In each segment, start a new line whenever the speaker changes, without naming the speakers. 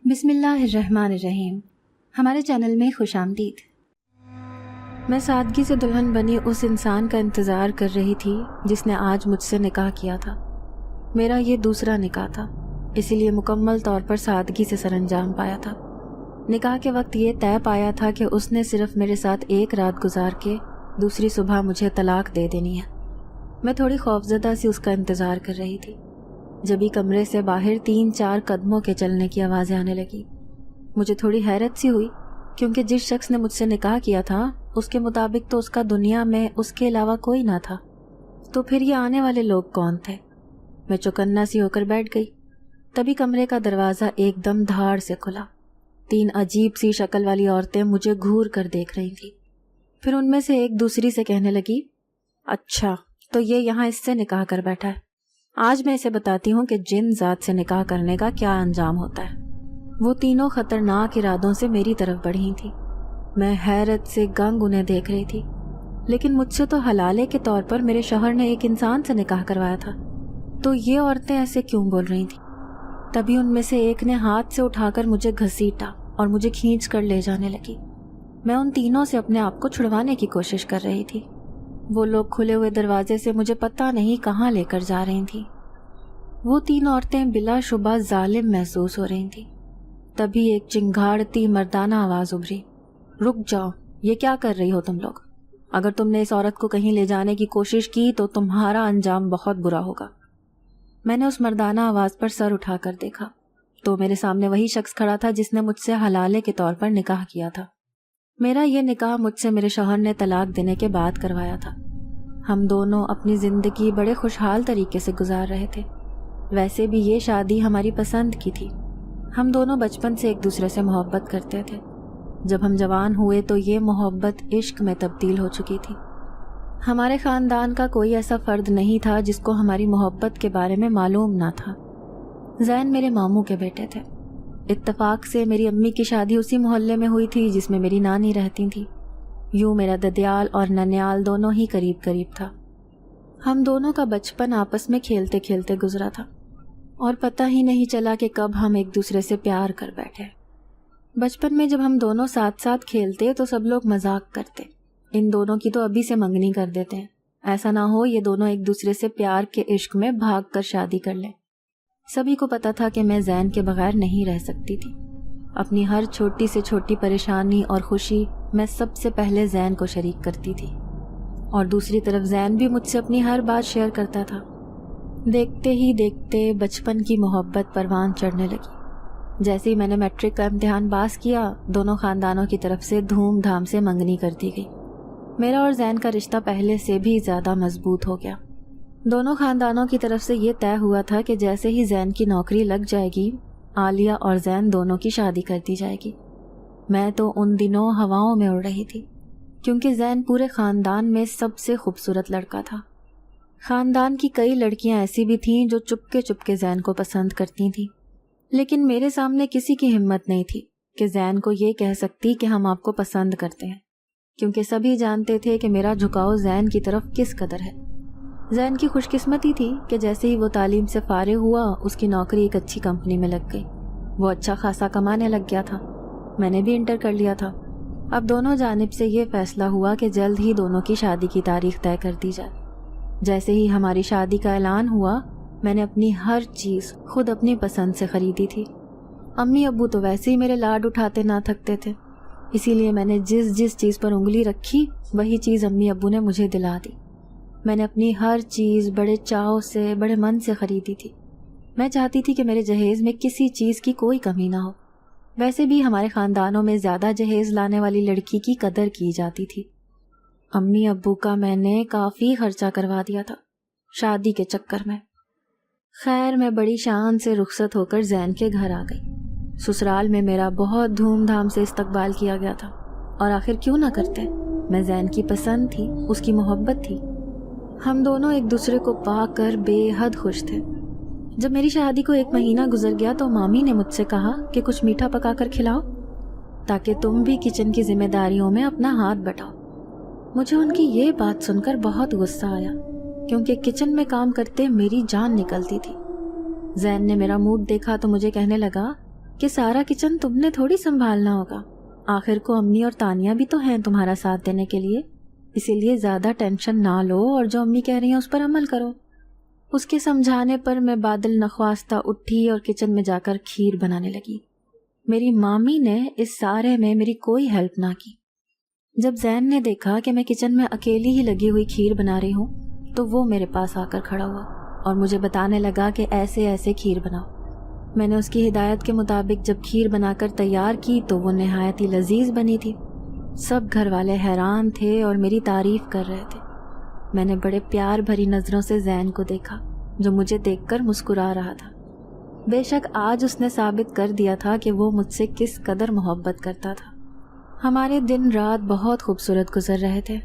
بسم اللہ الرحمن الرحیم. ہمارے چینل میں خوش آمدید. میں سادگی سے دلہن بنی اس انسان کا انتظار کر رہی تھی جس نے آج مجھ سے نکاح کیا تھا. میرا یہ دوسرا نکاح تھا، اسی لیے مکمل طور پر سادگی سے سر انجام پایا تھا. نکاح کے وقت یہ طے پایا تھا کہ اس نے صرف میرے ساتھ ایک رات گزار کے دوسری صبح مجھے طلاق دے دینی ہے. میں تھوڑی خوفزدہ سی اس کا انتظار کر رہی تھی. جبھی کمرے سے باہر 3-4 قدموں کے چلنے کی آوازیں آنے لگی. مجھے تھوڑی حیرت سی ہوئی کیونکہ جس شخص نے مجھ سے نکاح کیا تھا اس کے مطابق تو اس کا دنیا میں اس کے علاوہ کوئی نہ تھا. تو پھر یہ آنے والے لوگ کون تھے؟ میں چوکنا سی ہو کر بیٹھ گئی. تبھی کمرے کا دروازہ ایک دم دھاڑ سے کھلا. 3 عجیب سی شکل والی عورتیں مجھے گھور کر دیکھ رہی تھیں. پھر ان میں سے ایک دوسری سے کہنے لگی، اچھا تو یہ یہاں اس سے نکاح کر بیٹھا ہے. آج میں اسے بتاتی ہوں کہ جن ذات سے نکاح کرنے کا کیا انجام ہوتا ہے. وہ تینوں خطرناک ارادوں سے میری طرف بڑھی تھیں. میں حیرت سے گنگ انہیں دیکھ رہی تھی. لیکن مجھ سے تو حلالے کے طور پر میرے شوہر نے ایک انسان سے نکاح کروایا تھا، تو یہ عورتیں ایسے کیوں بول رہی تھیں؟ تبھی ان میں سے ایک نے ہاتھ سے اٹھا کر مجھے گھسیٹا اور مجھے کھینچ کر لے جانے لگی. میں ان تینوں سے اپنے آپ کو چھڑوانے کی کوشش کر رہی تھی. وہ لوگ کھلے ہوئے دروازے سے مجھے پتہ نہیں کہاں لے کر جا رہی تھیں. وہ 3 عورتیں بلا شبہ ظالم محسوس ہو رہی تھیں. تبھی ایک چنگھاڑتی مردانہ آواز ابھری، رک جاؤ، یہ کیا کر رہی ہو تم لوگ؟ اگر تم نے اس عورت کو کہیں لے جانے کی کوشش کی تو تمہارا انجام بہت برا ہوگا. میں نے اس مردانہ آواز پر سر اٹھا کر دیکھا تو میرے سامنے وہی شخص کھڑا تھا جس نے مجھ سے حلالے کے طور پر نکاح کیا تھا. میرا یہ نکاح مجھ سے میرے شوہر نے طلاق دینے کے بعد کروایا تھا. ہم دونوں اپنی زندگی بڑے خوشحال طریقے سے گزار رہے تھے. ویسے بھی یہ شادی ہماری پسند کی تھی. ہم دونوں بچپن سے ایک دوسرے سے محبت کرتے تھے. جب ہم جوان ہوئے تو یہ محبت عشق میں تبدیل ہو چکی تھی. ہمارے خاندان کا کوئی ایسا فرد نہیں تھا جس کو ہماری محبت کے بارے میں معلوم نہ تھا. زین میرے ماموں کے بیٹے تھے. اتفاق سے میری امی کی شادی اسی محلے میں ہوئی تھی جس میں میری نانی رہتی تھی. یوں میرا ددیال اور ننیال دونوں ہی قریب قریب تھا. ہم دونوں کا بچپن آپس میں کھیلتے کھیلتے گزرا تھا اور پتہ ہی نہیں چلا کہ کب ہم ایک دوسرے سے پیار کر بیٹھے. بچپن میں جب ہم دونوں ساتھ ساتھ کھیلتے تو سب لوگ مذاق کرتے، ان دونوں کی تو ابھی سے منگنی کر دیتے ہیں، ایسا نہ ہو یہ دونوں ایک دوسرے سے پیار کے عشق میں بھاگ کر شادی کر لیں. سبھی کو پتا تھا کہ میں زین کے بغیر نہیں رہ سکتی تھی. اپنی ہر چھوٹی سے چھوٹی پریشانی اور خوشی میں سب سے پہلے زین کو شریک کرتی تھی، اور دوسری طرف زین بھی مجھ سے اپنی ہر بات شیئر کرتا تھا. دیکھتے ہی دیکھتے بچپن کی محبت پروان چڑھنے لگی. جیسے ہی میں نے میٹرک کا امتحان پاس کیا، دونوں خاندانوں کی طرف سے دھوم دھام سے منگنی کر دی گئی. میرا اور زین کا رشتہ پہلے سے بھی زیادہ مضبوط ہو گیا. دونوں خاندانوں کی طرف سے یہ طے ہوا تھا کہ جیسے ہی زین کی نوکری لگ جائے گی، عالیہ اور زین دونوں کی شادی کر دی جائے گی. میں تو ان دنوں ہواؤں میں اڑ رہی تھی کیونکہ زین پورے خاندان میں سب سے خوبصورت لڑکا تھا. خاندان کی کئی لڑکیاں ایسی بھی تھیں جو چپکے زین کو پسند کرتی تھیں، لیکن میرے سامنے کسی کی ہمت نہیں تھی کہ زین کو یہ کہہ سکتی کہ ہم آپ کو پسند کرتے ہیں، کیونکہ سبھی جانتے تھے کہ میرا جھکاؤ زین کی طرف کس قدر ہے. زین کی خوش قسمتی تھی کہ جیسے ہی وہ تعلیم سے فارغ ہوا اس کی نوکری ایک اچھی کمپنی میں لگ گئی. وہ اچھا خاصا کمانے لگ گیا تھا. میں نے بھی انٹر کر لیا تھا. اب دونوں جانب سے یہ فیصلہ ہوا کہ جلد ہی دونوں کی شادی کی تاریخ طے کر دی جائے. جیسے ہی ہماری شادی کا اعلان ہوا، میں نے اپنی ہر چیز خود اپنی پسند سے خریدی تھی. امی ابو تو ویسے ہی میرے لاڈ اٹھاتے نہ تھکتے تھے، اسی لیے میں نے جس چیز پر انگلی رکھی وہی چیز امی ابو نے مجھے دلا دی. میں نے اپنی ہر چیز بڑے چاؤ سے، بڑے من سے خریدی تھی. میں چاہتی تھی کہ میرے جہیز میں کسی چیز کی کوئی کمی نہ ہو. ویسے بھی ہمارے خاندانوں میں زیادہ جہیز لانے والی لڑکی کی قدر کی جاتی تھی. امی ابو کا میں نے کافی خرچہ کروا دیا تھا شادی کے چکر میں. خیر میں بڑی شان سے رخصت ہو کر زین کے گھر آ گئی. سسرال میں میرا بہت دھوم دھام سے استقبال کیا گیا تھا، اور آخر کیوں نہ کرتے، میں زین کی پسند تھی، اس کی محبت تھی. ہم دونوں ایک دوسرے کو پا کر بے حد خوش تھے. جب میری شادی کو 1 مہینہ گزر گیا تو مامی نے مجھ سے کہا کہ کچھ میٹھا پکا کر کھلاؤ تاکہ تم بھی کچن کی ذمہ داریوں میں اپنا ہاتھ بٹاؤ. مجھے ان کی یہ بات سن کر بہت غصہ آیا کیونکہ کچن میں کام کرتے میری جان نکلتی تھی. زین نے میرا موڈ دیکھا تو مجھے کہنے لگا، کہ سارا کچن تم نے تھوڑی سنبھالنا ہوگا، آخر کو امی اور تانیہ بھی تو ہیں تمہارا ساتھ دینے کے لیے، اسی لیے زیادہ ٹینشن نہ لو اور جو امی کہہ رہی ہیں اس پر عمل کرو۔ اس کے سمجھانے پر میں بادل نخواستہ اٹھی اور کچن میں جا کر کھیر بنانے لگی۔ میری مامی نے اس سارے میں میری کوئی ہیلپ نہ کی۔ جب زین نے دیکھا کہ میں کچن میں اکیلی ہی لگی ہوئی کھیر بنا رہی ہوں تو وہ میرے پاس آ کر کھڑا ہوا اور مجھے بتانے لگا کہ ایسے ایسے کھیر بناؤ۔ میں نے اس کی ہدایت کے مطابق جب کھیر بنا کر تیار کی تو وہ نہایت ہی لذیذ بنی تھی۔ سب گھر والے حیران تھے اور میری تعریف کر رہے تھے۔ میں نے بڑے پیار بھری نظروں سے زین کو دیکھا جو مجھے دیکھ کر مسکرا رہا تھا۔ بے شک آج اس نے ثابت کر دیا تھا کہ وہ مجھ سے کس قدر محبت کرتا تھا۔ ہمارے دن رات بہت خوبصورت گزر رہے تھے۔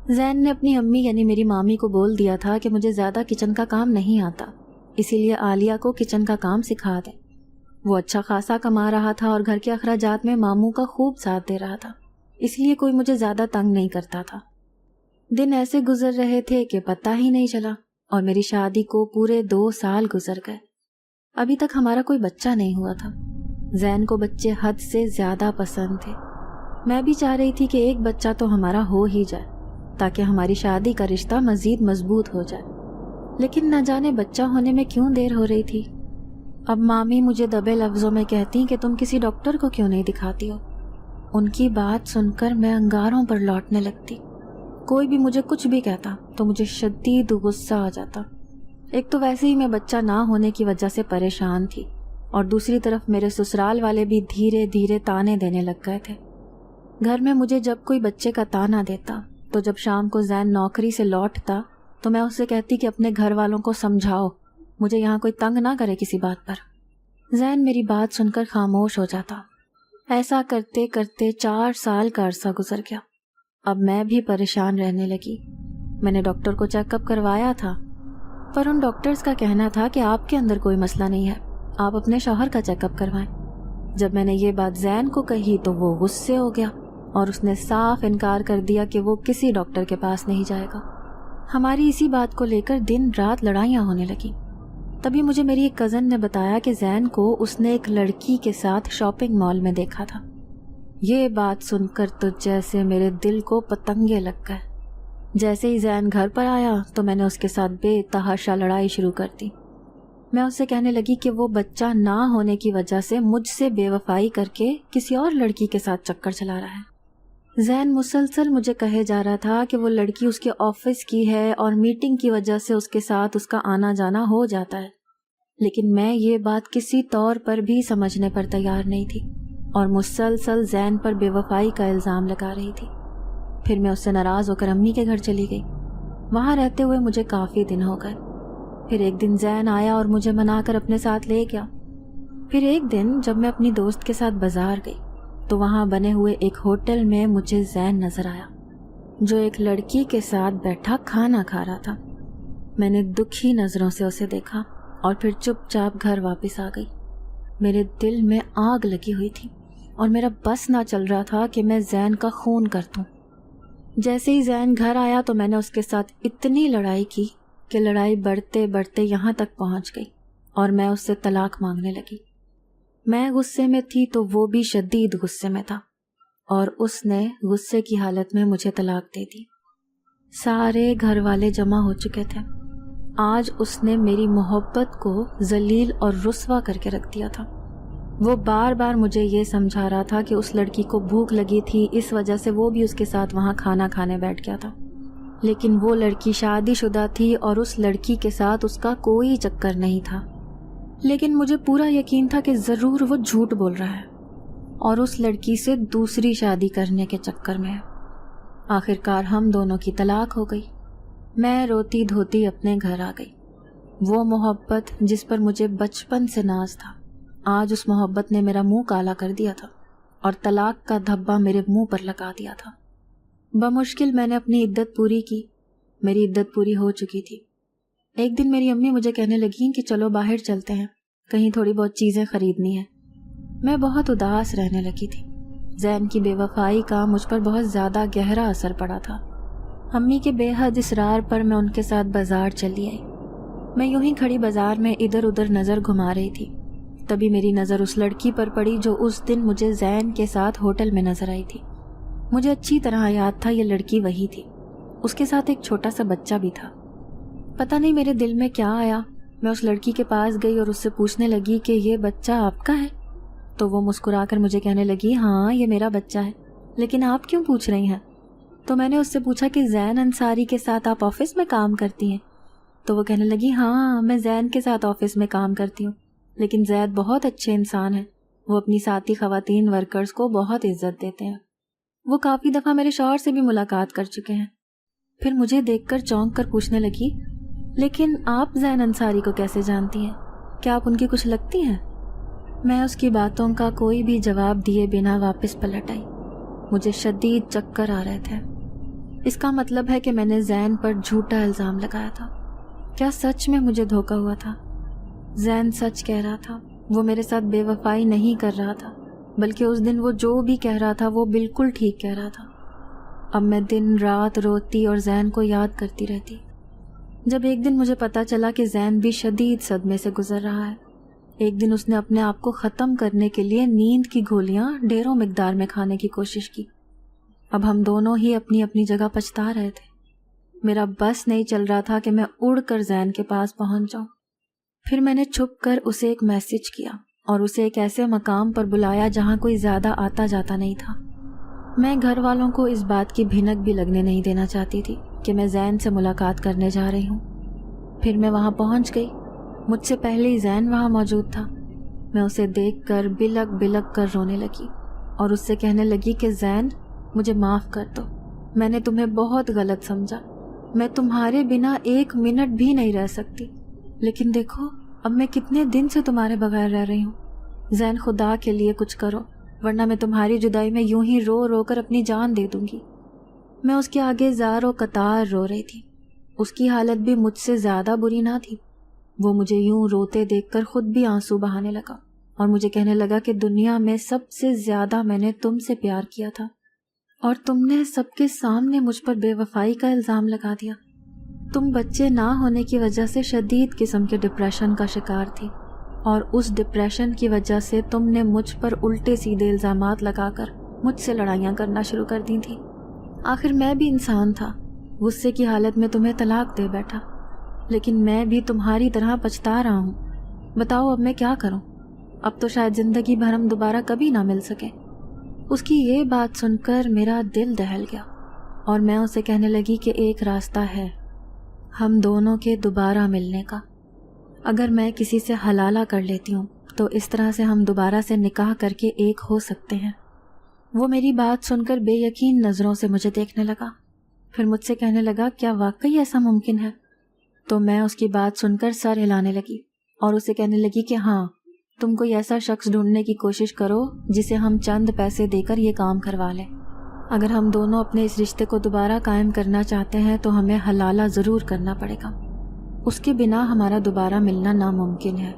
زین نے اپنی امی یعنی میری مامی کو بول دیا تھا کہ مجھے زیادہ کچن کا کام نہیں آتا، اسی لیے عالیہ کو کچن کا کام سکھا دیں۔ وہ اچھا خاصا کما رہا تھا اور گھر کے اخراجات میں ماموں کا خوب ساتھ دے رہا تھا، اس لیے کوئی مجھے زیادہ تنگ نہیں کرتا تھا۔ دن ایسے گزر رہے تھے کہ پتہ ہی نہیں چلا اور میری شادی کو پورے 2 سال گزر گئے۔ ابھی تک ہمارا کوئی بچہ نہیں ہوا تھا۔ زین کو بچے حد سے زیادہ پسند تھے۔ میں بھی چاہ رہی تھی کہ ایک بچہ تو ہمارا ہو ہی جائے تاکہ ہماری شادی کا رشتہ مزید مضبوط ہو جائے، لیکن نہ جانے بچہ ہونے میں کیوں دیر ہو رہی تھی۔ اب مامی مجھے دبے لفظوں میں کہتی کہ تم کسی ڈاکٹر کو کیوں نہیں دکھاتی ہو۔ ان کی بات سن کر میں انگاروں پر لوٹنے لگتی۔ کوئی بھی مجھے کچھ بھی کہتا تو مجھے شدید غصہ آ جاتا۔ ایک تو ویسے ہی میں بچہ نہ ہونے کی وجہ سے پریشان تھی اور دوسری طرف میرے سسرال والے بھی دھیرے دھیرے تانے دینے لگ گئے تھے۔ گھر میں مجھے جب کوئی بچے کا تانا دیتا تو جب شام کو زین نوکری سے لوٹتا تو میں اس سے کہتی کہ اپنے گھر والوں کو سمجھاؤ، مجھے یہاں کوئی تنگ نہ کرے کسی بات پر۔ زین میری بات سن کر خاموش ہو جاتا۔ ایسا کرتے کرتے 4 سال کا عرصہ گزر گیا۔ اب میں بھی پریشان رہنے لگی۔ میں نے ڈاکٹر کو چیک اپ کروایا تھا، پر ان ڈاکٹرز کا کہنا تھا کہ آپ کے اندر کوئی مسئلہ نہیں ہے، آپ اپنے شوہر کا چیک اپ کروائیں۔ جب میں نے یہ بات زین کو کہی تو وہ غصے ہو گیا اور اس نے صاف انکار کر دیا کہ وہ کسی ڈاکٹر کے پاس نہیں جائے گا۔ ہماری اسی بات کو لے کر دن رات لڑائیاں ہونے لگیں۔ تبھی مجھے میری ایک کزن نے بتایا کہ زین کو اس نے ایک لڑکی کے ساتھ شاپنگ مال میں دیکھا تھا۔ یہ بات سن کر تو جیسے میرے دل کو پتنگے لگ گئے۔ جیسے ہی زین گھر پر آیا تو میں نے اس کے ساتھ بے تحاشا لڑائی شروع کر دی۔ میں اس سے کہنے لگی کہ وہ بچہ نہ ہونے کی وجہ سے مجھ سے بے وفائی کر کے کسی اور لڑکی کے ساتھ چکر چلا رہا ہے۔ زین مسلسل مجھے کہے جا رہا تھا کہ وہ لڑکی اس کے آفس کی ہے اور میٹنگ کی وجہ سے اس کے ساتھ اس کا آنا جانا ہو جاتا ہے، لیکن میں یہ بات کسی طور پر بھی سمجھنے پر تیار نہیں تھی اور مسلسل زین پر بے وفائی کا الزام لگا رہی تھی۔ پھر میں اس سے ناراض ہو کر امی کے گھر چلی گئی۔ وہاں رہتے ہوئے مجھے کافی دن ہو گئے۔ پھر ایک دن زین آیا اور مجھے منا کر اپنے ساتھ لے گیا۔ پھر ایک دن جب میں اپنی دوست کے ساتھ بازار گئی تو وہاں بنے ہوئے ایک ہوٹل میں مجھے زین نظر آیا جو ایک لڑکی کے ساتھ بیٹھا کھانا کھا رہا تھا۔ میں نے دکھی نظروں سے اسے دیکھا اور پھر چپ چاپ گھر واپس آ گئی۔ میرے دل میں آگ لگی ہوئی تھی اور میرا بس نہ چل رہا تھا کہ میں زین کا خون کر دوں۔ جیسے ہی زین گھر آیا تو میں نے اس کے ساتھ اتنی لڑائی کی کہ لڑائی بڑھتے بڑھتے یہاں تک پہنچ گئی اور میں اس سے طلاق مانگنے لگی۔ میں غصے میں تھی تو وہ بھی شدید غصے میں تھا اور اس نے غصے کی حالت میں مجھے طلاق دے دی۔ سارے گھر والے جمع ہو چکے تھے۔ آج اس نے میری محبت کو ذلیل اور رسوا کر کے رکھ دیا تھا۔ وہ بار بار مجھے یہ سمجھا رہا تھا کہ اس لڑکی کو بھوک لگی تھی، اس وجہ سے وہ بھی اس کے ساتھ وہاں کھانا کھانے بیٹھ گیا تھا، لیکن وہ لڑکی شادی شدہ تھی اور اس لڑکی کے ساتھ اس کا کوئی چکر نہیں تھا۔ لیکن مجھے پورا یقین تھا کہ ضرور وہ جھوٹ بول رہا ہے اور اس لڑکی سے دوسری شادی کرنے کے چکر میں ہے۔ آخرکار ہم دونوں کی طلاق ہو گئی۔ میں روتی دھوتی اپنے گھر آ گئی۔ وہ محبت جس پر مجھے بچپن سے ناز تھا، آج اس محبت نے میرا منہ کالا کر دیا تھا اور طلاق کا دھبا میرے منہ پر لگا دیا تھا۔ بمشکل میں نے اپنی عدت پوری کی۔ میری عدت پوری ہو چکی تھی۔ ایک دن میری امی مجھے کہنے لگیں کہ چلو باہر چلتے ہیں، کہیں تھوڑی بہت چیزیں خریدنی ہیں۔ میں بہت اداس رہنے لگی تھی۔ زین کی بے وفائی کا مجھ پر بہت زیادہ گہرا اثر پڑا تھا۔ امی کے بے حد اصرار پر میں ان کے ساتھ بازار چلی آئی۔ میں یوں ہی کھڑی بازار میں ادھر ادھر نظر گھما رہی تھی۔ تبھی میری نظر اس لڑکی پر پڑی جو اس دن مجھے زین کے ساتھ ہوٹل میں نظر آئی تھی۔ مجھے اچھی طرح یاد تھا یہ لڑکی وہی تھی، اس کے ساتھ ایک چھوٹا سا بچہ بھی تھا۔ پتہ نہیں میرے دل میں کیا آیا، میں اس لڑکی کے پاس گئی اور اس سے پوچھنے لگی کہ یہ بچہ آپ کا ہے؟ تو وہ مسکرا کر مجھے کہنے لگی ہاں یہ میرا بچہ ہے، لیکن آپ کیوں پوچھ رہی ہیں؟ تو میں نے اس سے پوچھا کہ زین انصاری کے ساتھ آپ آفس میں کام کرتی ہیں؟ تو وہ کہنے لگی ہاں میں زین کے ساتھ آفس میں کام کرتی ہوں، لیکن زید بہت اچھے انسان ہیں، وہ اپنی ساتھی خواتین ورکرز کو بہت عزت دیتے ہیں، وہ کافی دفعہ میرے شوہر سے بھی ملاقات کر چکے ہیں۔ پھر مجھے دیکھ کر چونک کر پوچھنے لگی لیکن آپ زین انصاری کو کیسے جانتی ہیں؟ کیا آپ ان کی کچھ لگتی ہیں؟ میں اس کی باتوں کا کوئی بھی جواب دیے بنا واپس پلٹ آئی۔ مجھے شدید چکر آ رہے تھے۔ اس کا مطلب ہے کہ میں نے زین پر جھوٹا الزام لگایا تھا۔ کیا سچ میں مجھے دھوکا ہوا تھا؟ زین سچ کہہ رہا تھا، وہ میرے ساتھ بے وفائی نہیں کر رہا تھا، بلکہ اس دن وہ جو بھی کہہ رہا تھا وہ بالکل ٹھیک کہہ رہا تھا۔ اب میں دن رات روتی اور زین کو یاد کرتی رہتی۔ جب ایک دن مجھے پتا چلا کہ زین بھی شدید صدمے سے گزر رہا ہے، ایک دن اس نے اپنے آپ کو ختم کرنے کے لیے نیند کی گولیاں ڈھیروں مقدار میں کھانے کی کوشش کی۔ اب ہم دونوں ہی اپنی اپنی جگہ پچھتا رہے تھے۔ میرا بس نہیں چل رہا تھا کہ میں اڑ کر زین کے پاس پہنچ جاؤں۔ پھر میں نے چھپ کر اسے ایک میسج کیا اور اسے ایک ایسے مقام پر بلایا جہاں کوئی زیادہ آتا جاتا نہیں تھا۔ میں گھر والوں کو اس بات کی بھنک بھی لگنے نہیں دینا چاہتی تھی کہ میں زین سے ملاقات کرنے جا رہی ہوں۔ پھر میں وہاں پہنچ گئی۔ مجھ سے پہلے ہی زین وہاں موجود تھا۔ میں اسے دیکھ کر بلک بلک کر رونے لگی اور اس سے کہنے لگی کہ زین مجھے معاف کر دو، میں نے تمہیں بہت غلط سمجھا، میں تمہارے بنا ایک منٹ بھی نہیں رہ سکتی، لیکن دیکھو اب میں کتنے دن سے تمہارے بغیر رہ رہی ہوں۔ زین خدا کے لیے کچھ کرو، ورنہ میں تمہاری جدائی میں یوں ہی رو رو کر اپنی جان دے دوں گی۔ میں اس کے آگے زار و قطار رو رہی تھی۔ اس کی حالت بھی مجھ سے زیادہ بری نہ تھی۔ وہ مجھے یوں روتے دیکھ کر خود بھی آنسو بہانے لگا اور مجھے کہنے لگا کہ دنیا میں سب سے زیادہ میں نے تم سے پیار کیا تھا اور تم نے سب کے سامنے مجھ پر بے وفائی کا الزام لگا دیا۔ تم بچے نہ ہونے کی وجہ سے شدید قسم کے ڈپریشن کا شکار تھی اور اس ڈپریشن کی وجہ سے تم نے مجھ پر الٹے سیدھے الزامات لگا کر مجھ سے لڑائیاں کرنا شروع کر دی تھی۔ آخر میں بھی انسان تھا، غصے کی حالت میں تمہیں طلاق دے بیٹھا، لیکن میں بھی تمہاری طرح پچھتا رہا ہوں۔ بتاؤ اب میں کیا کروں؟ اب تو شاید زندگی بھر ہم دوبارہ کبھی نہ مل سکیں۔ اس کی یہ بات سن کر میرا دل دہل گیا اور میں اسے کہنے لگی کہ ایک راستہ ہے ہم دونوں کے دوبارہ ملنے کا۔ اگر میں کسی سے حلالہ کر لیتی ہوں تو اس طرح سے ہم دوبارہ سے نکاح کر کے ایک ہو سکتے ہیں۔ وہ میری بات سن کر بے یقین نظروں سے مجھے دیکھنے لگا، پھر مجھ سے کہنے لگا کیا واقعی ایسا ممکن ہے؟ تو میں اس کی بات سن کر سر ہلانے لگی اور اسے کہنے لگی کہ ہاں، تم کوئی ایسا شخص ڈھونڈنے کی کوشش کرو جسے ہم چند پیسے دے کر یہ کام کروا لیں۔ اگر ہم دونوں اپنے اس رشتے کو دوبارہ قائم کرنا چاہتے ہیں تو ہمیں حلالہ ضرور کرنا پڑے گا، اس کے بنا ہمارا دوبارہ ملنا ناممکن ہے۔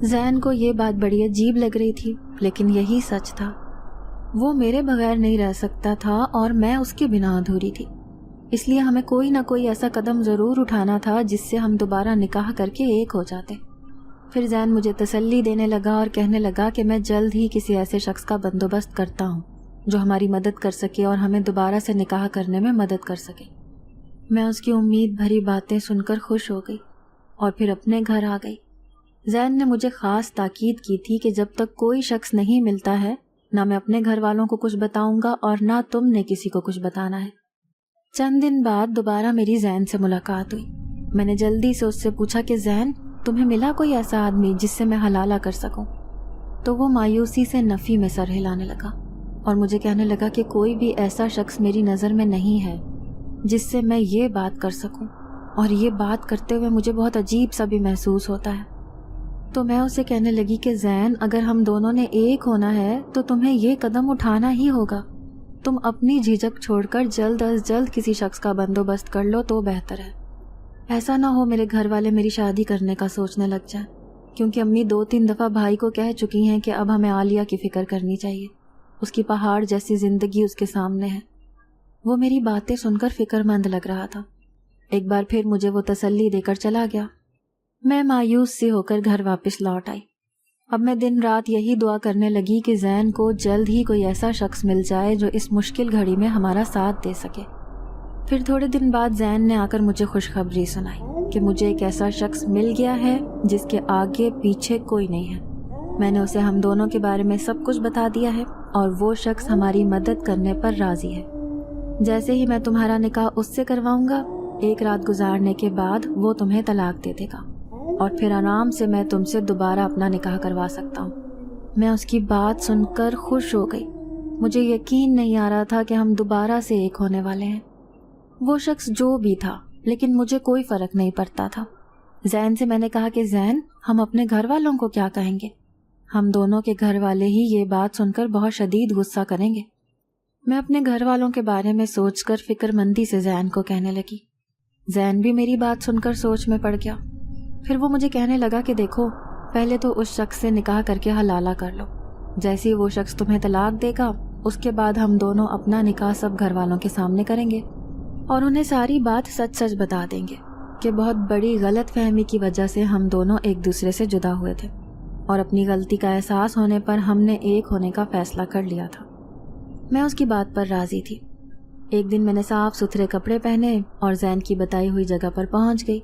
زین کو یہ بات بڑی عجیب لگ رہی تھی، لیکن یہی سچ تھا۔ وہ میرے بغیر نہیں رہ سکتا تھا اور میں اس کے بنا ادھوری تھی، اس لیے ہمیں کوئی نہ کوئی ایسا قدم ضرور اٹھانا تھا جس سے ہم دوبارہ نکاح کر کے ایک ہو جاتے۔ پھر زین مجھے تسلی دینے لگا اور کہنے لگا کہ میں جلد ہی کسی ایسے شخص کا بندوبست کرتا ہوں جو ہماری مدد کر سکے اور ہمیں دوبارہ سے نکاح کرنے میں مدد کر سکے۔ میں اس کی امید بھری باتیں سن کر خوش ہو گئی اور پھر اپنے گھر آ گئی۔ زین نے مجھے خاص تاکید کی تھی کہ جب تک کوئی شخص نہیں ملتا ہے نہ میں اپنے گھر والوں کو کچھ بتاؤں گا اور نہ تم نے کسی کو کچھ بتانا ہے۔ چند دن بعد دوبارہ میری زین سے ملاقات ہوئی۔ میں نے جلدی سے اس سے پوچھا کہ زین، تمہیں ملا کوئی ایسا آدمی جس سے میں حلالہ کر سکوں؟ تو وہ مایوسی سے نفی میں سر ہلانے لگا اور مجھے کہنے لگا کہ کوئی بھی ایسا شخص میری نظر میں نہیں ہے جس سے میں یہ بات کر سکوں، اور یہ بات کرتے ہوئے مجھے بہت عجیب سا بھی محسوس ہوتا ہے۔ تو میں اسے کہنے لگی کہ زین، اگر ہم دونوں نے ایک ہونا ہے تو تمہیں یہ قدم اٹھانا ہی ہوگا۔ تم اپنی جھجک چھوڑ کر جلد از جلد کسی شخص کا بندوبست کر لو تو بہتر ہے۔ ایسا نہ ہو میرے گھر والے میری شادی کرنے کا سوچنے لگ جائیں، کیونکہ امی 2-3 دفعہ بھائی کو کہہ چکی ہیں کہ اب ہمیں عالیہ کی فکر کرنی چاہیے، اس کی پہاڑ جیسی زندگی اس کے سامنے ہے۔ وہ میری باتیں سن کر فکر مند لگ رہا تھا۔ ایک بار پھر مجھے وہ تسلی دے کر چلا گیا۔ میں مایوس سی ہو کر گھر واپس لوٹ آئی اب میں دن رات یہی دعا کرنے لگی کہ زین کو جلد ہی کوئی ایسا شخص مل جائے جو اس مشکل گھڑی میں ہمارا ساتھ دے سکے۔ پھر تھوڑے دن بعد زین نے آ کر مجھے خوشخبری سنائی کہ مجھے ایک ایسا شخص مل گیا ہے جس کے آگے پیچھے کوئی نہیں ہے۔ میں نے اسے ہم دونوں کے بارے میں سب کچھ بتا دیا ہے اور وہ شخص ہماری مدد کرنے پر راضی ہے۔ جیسے ہی میں تمہارا نکاح اس سے کرواؤں گا، 1 رات گزارنے کے بعد وہ تمہیں طلاق دے دے گا اور پھر آرام سے میں تم سے دوبارہ اپنا نکاح کروا سکتا ہوں۔ میں اس کی بات سن کر خوش ہو گئی۔ مجھے یقین نہیں آ رہا تھا کہ ہم دوبارہ سے ایک ہونے والے ہیں۔ وہ شخص جو بھی تھا، لیکن مجھے کوئی فرق نہیں پڑتا تھا۔ زین سے میں نے کہا کہ زین، ہم اپنے گھر والوں کو کیا کہیں گے؟ ہم دونوں کے گھر والے ہی یہ بات سن کر بہت شدید غصہ کریں گے۔ میں اپنے گھر والوں کے بارے میں سوچ کر فکر مندی سے زین کو کہنے لگی۔ زین بھی میری بات سن کر سوچ میں پڑ گیا۔ پھر وہ مجھے کہنے لگا کہ دیکھو، پہلے تو اس شخص سے نکاح کر کے حلالہ کر لو۔ جیسے ہی وہ شخص تمہیں طلاق دے گا، اس کے بعد ہم دونوں اپنا نکاح سب گھر والوں کے سامنے کریں گے اور انہیں ساری بات سچ سچ بتا دیں گے کہ بہت بڑی غلط فہمی کی وجہ سے ہم دونوں ایک دوسرے سے جدا ہوئے تھے اور اپنی غلطی کا احساس ہونے پر ہم نے ایک ہونے کا فیصلہ کر لیا تھا۔ میں اس کی بات پر راضی تھی۔ ایک دن میں نے صاف ستھرے کپڑے پہنے اور زین کی بتائی ہوئی جگہ پر پہنچ گئی۔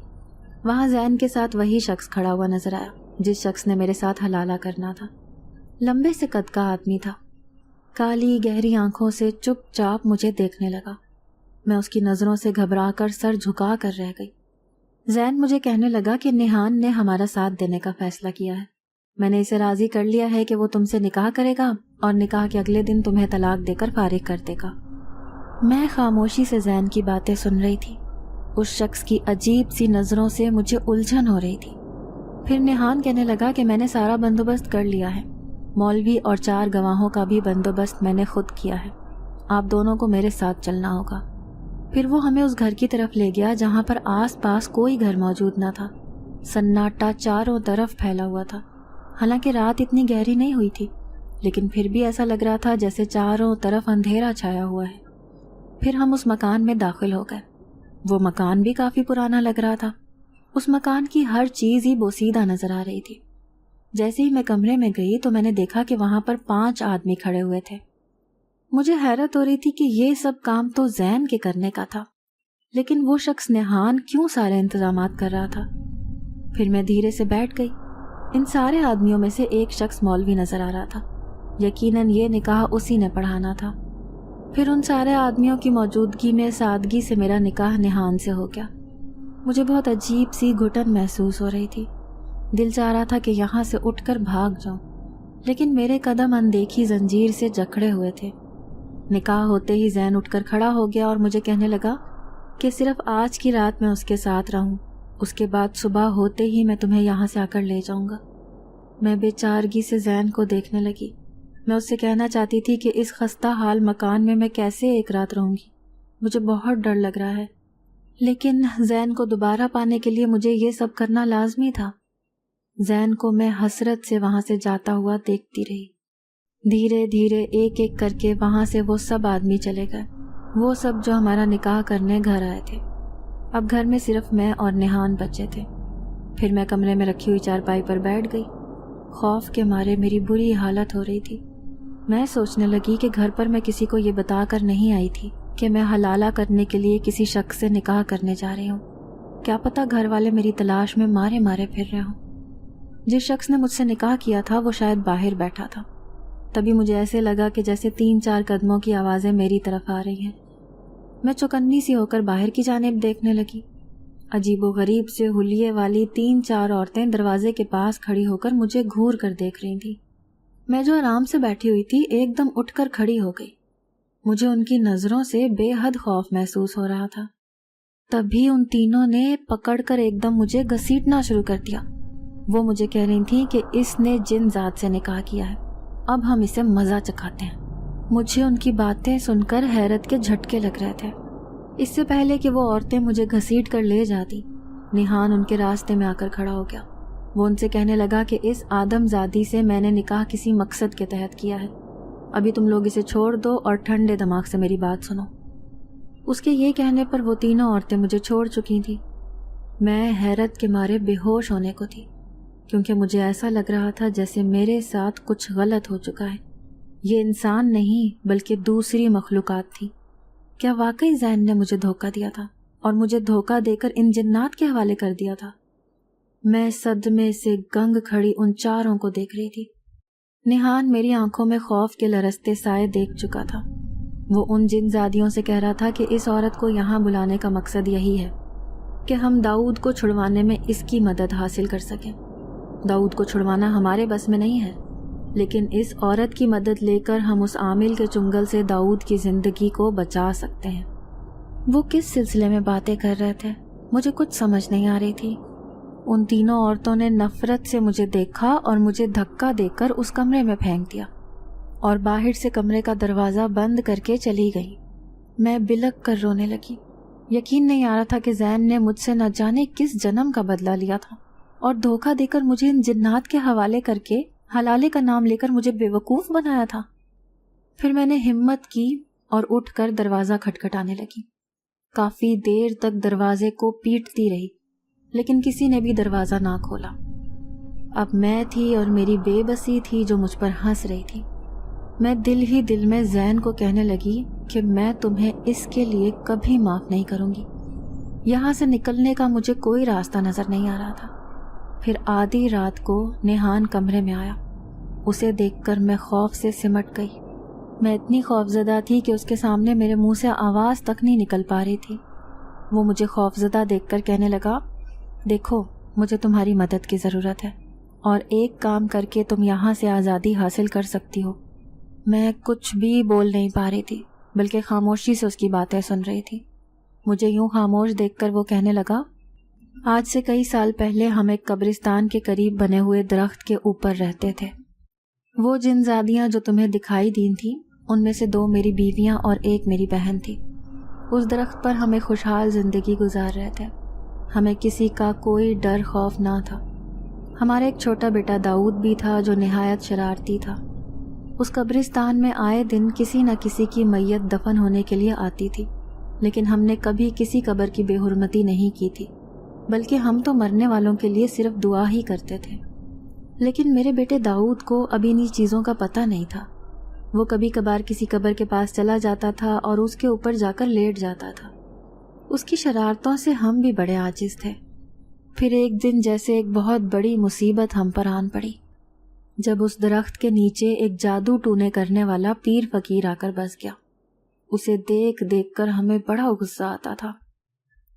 وہاں زین کے ساتھ وہی شخص کھڑا ہوا نظر آیا جس شخص نے میرے ساتھ حلالہ کرنا تھا۔ لمبے سے قد کا آدمی تھا، کالی گہری آنکھوں سے چپ چاپ مجھے دیکھنے لگا۔ میں اس کی نظروں سے گھبرا کر سر جھکا کر رہ گئی۔ زین مجھے کہنے لگا کہ نیہان نے ہمارا ساتھ دینے کا فیصلہ کیا ہے۔ میں نے اسے راضی کر لیا ہے کہ وہ تم سے نکاح کرے گا اور نکاح کے اگلے دن تمہیں طلاق دے کر فارغ کر دے گا۔ میں خاموشی سے زین کی باتیں سن رہی تھی۔ اس شخص کی عجیب سی نظروں سے مجھے الجھن ہو رہی تھی۔ پھر نیہان کہنے لگا کہ میں نے سارا بندوبست کر لیا ہے، مولوی اور 4 گواہوں کا بھی بندوبست میں نے خود کیا ہے، آپ دونوں کو میرے ساتھ چلنا ہوگا۔ پھر وہ ہمیں اس گھر کی طرف لے گیا جہاں پر آس پاس کوئی گھر موجود نہ تھا۔ سناٹا چاروں طرف پھیلا ہوا تھا۔ حالانکہ رات اتنی گہری نہیں ہوئی تھی، لیکن پھر بھی ایسا لگ رہا تھا جیسے چاروں طرف اندھیرا چھایا ہوا ہے۔ پھر ہم اس مکان میں داخل ہو گئے۔ وہ مکان بھی کافی پرانا لگ رہا تھا۔ اس مکان کی ہر چیز ہی بوسیدہ نظر آ رہی تھی۔ جیسے ہی میں کمرے میں گئی تو میں نے دیکھا کہ وہاں پر 5 آدمی کھڑے ہوئے تھے۔ مجھے حیرت ہو رہی تھی کہ یہ سب کام تو زین کے کرنے کا تھا، لیکن وہ شخص نیہان کیوں سارے انتظامات کر رہا تھا؟ پھر میں دھیرے سے بیٹھ گئی۔ ان سارے آدمیوں میں سے ایک شخص مولوی نظر آ رہا تھا۔ یقیناً یہ نکاح اسی نے پڑھانا تھا۔ پھر ان سارے آدمیوں کی موجودگی میں سادگی سے میرا نکاح نیہان سے ہو گیا۔ مجھے بہت عجیب سی گھٹن محسوس ہو رہی تھی۔ دل چاہ رہا تھا کہ یہاں سے اٹھ کر بھاگ جاؤں، لیکن میرے قدم اندیکھی زنجیر سے جکڑے ہوئے تھے۔ نکاح ہوتے ہی زین اٹھ کر کھڑا ہو گیا اور مجھے کہنے لگا کہ صرف آج کی رات میں اس کے ساتھ رہوں، اس کے بعد صبح ہوتے ہی میں تمہیں یہاں سے آ کر لے جاؤں گا۔ میں بے چارگی سے زین کو دیکھنے لگی۔ میں اس سے کہنا چاہتی تھی کہ اس خستہ حال مکان میں میں کیسے ایک رات رہوں گی، مجھے بہت ڈر لگ رہا ہے، لیکن زین کو دوبارہ پانے کے لیے مجھے یہ سب کرنا لازمی تھا۔ زین کو میں حسرت سے وہاں سے جاتا ہوا دیکھتی رہی۔ دھیرے دھیرے ایک ایک کر کے وہاں سے وہ سب آدمی چلے گئے، وہ سب جو ہمارا نکاح کرنے گھر آئے تھے۔ اب گھر میں صرف میں اور نیہان بچے تھے۔ پھر میں کمرے میں رکھی ہوئی چارپائی پر بیٹھ گئی۔ خوف کے مارے میری بری حالت ہو رہی تھی۔ میں سوچنے لگی کہ گھر پر میں کسی کو یہ بتا کر نہیں آئی تھی کہ میں حلالہ کرنے کے لیے کسی شخص سے نکاح کرنے جا رہی ہوں۔ کیا پتہ گھر والے میری تلاش میں مارے مارے پھر رہے ہوں۔ جس شخص نے مجھ سے نکاح کیا تھا وہ شاید باہر بیٹھا تھا۔ تبھی مجھے ایسے لگا کہ جیسے 3-4 قدموں کی آوازیں میری طرف آ رہی ہیں۔ میں چوکنی سی ہو کر باہر کی جانب دیکھنے لگی۔ عجیب و غریب سے حلیے والی 3-4 عورتیں دروازے کے پاس کھڑی ہو کر مجھے گھور کر دیکھ رہی تھیں۔ میں جو آرام سے بیٹھی ہوئی تھی ایک دم اٹھ کر کھڑی ہو گئی۔ مجھے ان کی نظروں سے بے حد خوف محسوس ہو رہا تھا۔ تبھی ان تینوں نے پکڑ کر ایک دم مجھے گھسیٹنا شروع کر دیا۔ وہ مجھے کہہ رہی تھیں کہ اس نے جن ذات سے نکاح کیا ہے، اب ہم اسے مزہ چکھاتے ہیں۔ مجھے ان کی باتیں سن کر حیرت کے جھٹکے لگ رہے تھے۔ اس سے پہلے کہ وہ عورتیں مجھے گھسیٹ کر لے جاتی، نیہان ان کے راستے میں آ کر کھڑا ہو گیا۔ وہ ان سے کہنے لگا کہ اس آدم زادی سے میں نے نکاح کسی مقصد کے تحت کیا ہے، ابھی تم لوگ اسے چھوڑ دو اور ٹھنڈے دماغ سے میری بات سنو۔ اس کے یہ کہنے پر وہ تینوں عورتیں مجھے چھوڑ چکی تھیں۔ میں حیرت کے مارے بے ہوش ہونے کو تھی۔ کیونکہ مجھے ایسا لگ رہا تھا جیسے میرے ساتھ کچھ غلط ہو چکا ہے۔ یہ انسان نہیں بلکہ دوسری مخلوقات تھی۔ کیا واقعی زین نے مجھے دھوکہ دیا تھا اور مجھے دھوکہ دے کر ان جنات کے حوالے کر دیا تھا؟ میں صدمے سے گنگ کھڑی ان چاروں کو دیکھ رہی تھی۔ نہان میری آنکھوں میں خوف کے لرزتے سائے دیکھ چکا تھا۔ وہ ان جن زادیوں سے کہہ رہا تھا کہ اس عورت کو یہاں بلانے کا مقصد یہی ہے کہ ہم داؤد کو چھڑوانے میں اس کی مدد حاصل کر سکیں۔ داؤد کو چھڑوانا ہمارے بس میں نہیں ہے، لیکن اس عورت کی مدد لے کر ہم اس عامل کے چنگل سے داؤد کی زندگی کو بچا سکتے ہیں۔ وہ کس سلسلے میں باتیں کر رہے تھے مجھے کچھ سمجھ نہیں آ رہی تھی۔ ان تینوں عورتوں نے نفرت سے مجھے دیکھا اور مجھے دھکا دے کر اس کمرے میں پھینک دیا اور باہر سے کمرے کا دروازہ بند کر کے چلی گئی۔ میں بلک کر رونے لگی۔ یقین نہیں آ رہا تھا کہ زین نے مجھ سے نہ جانے کس جنم کا بدلہ لیا تھا اور دھوکہ دے کر مجھے ان جنات کے حوالے کر کے حلالے کا نام لے کر مجھے بے وقوف بنایا تھا۔ پھر میں نے ہمت کی اور اٹھ کر دروازہ کھٹکھٹانے لگی۔ کافی دیر تک دروازے کو پیٹتی رہی لیکن کسی نے بھی دروازہ نہ کھولا۔ اب میں تھی اور میری بے بسی تھی جو مجھ پر ہنس رہی تھی۔ میں دل ہی دل میں زین کو کہنے لگی کہ میں تمہیں اس کے لیے کبھی معاف نہیں کروں گی۔ یہاں سے نکلنے کا مجھے کوئی راستہ نظر نہیں آ رہا تھا۔ پھر آدھی رات کو نہان کمرے میں آیا۔ اسے دیکھ کر میں خوف سے سمٹ گئی۔ میں اتنی خوفزدہ تھی کہ اس کے سامنے میرے منہ سے آواز تک نہیں نکل پا رہی تھی۔ وہ مجھے خوفزدہ دیکھ کر کہنے لگا، دیکھو مجھے تمہاری مدد کی ضرورت ہے اور ایک کام کر کے تم یہاں سے آزادی حاصل کر سکتی ہو۔ میں کچھ بھی بول نہیں پا رہی تھی بلکہ خاموشی سے اس کی باتیں سن رہی تھی۔ مجھے یوں خاموش دیکھ کر وہ کہنے لگا، آج سے کئی سال پہلے ہم ایک قبرستان کے قریب بنے ہوئے درخت کے اوپر رہتے تھے۔ وہ جن زادیاں جو تمہیں دکھائی دی تھیں ان میں سے 2 میری بیویاں اور 1 میری بہن تھی۔ اس درخت پر ہم ایک خوشحال زندگی گزار رہے تھے۔ ہمیں کسی کا کوئی ڈر خوف نہ تھا۔ ہمارا ایک چھوٹا بیٹا داؤد بھی تھا جو نہایت شرارتی تھا۔ اس قبرستان میں آئے دن کسی نہ کسی کی میت دفن ہونے کے لیے آتی تھی، لیکن ہم نے کبھی کسی قبر کی بے حرمتی نہیں کی تھی، بلکہ ہم تو مرنے والوں کے لیے صرف دعا ہی کرتے تھے۔ لیکن میرے بیٹے داؤد کو ابھی انہی چیزوں کا پتہ نہیں تھا۔ وہ کبھی کبھار کسی قبر کے پاس چلا جاتا تھا اور اس کے اوپر جا کر لیٹ جاتا تھا۔ اس کی شرارتوں سے ہم بھی بڑے عاجز تھے۔ پھر ایک دن جیسے ایک بہت بڑی مصیبت ہم پر آن پڑی، جب اس درخت کے نیچے ایک جادو ٹونے کرنے والا پیر فقیر آ کر بس گیا۔ اسے دیکھ دیکھ کر ہمیں بڑا غصہ آتا تھا۔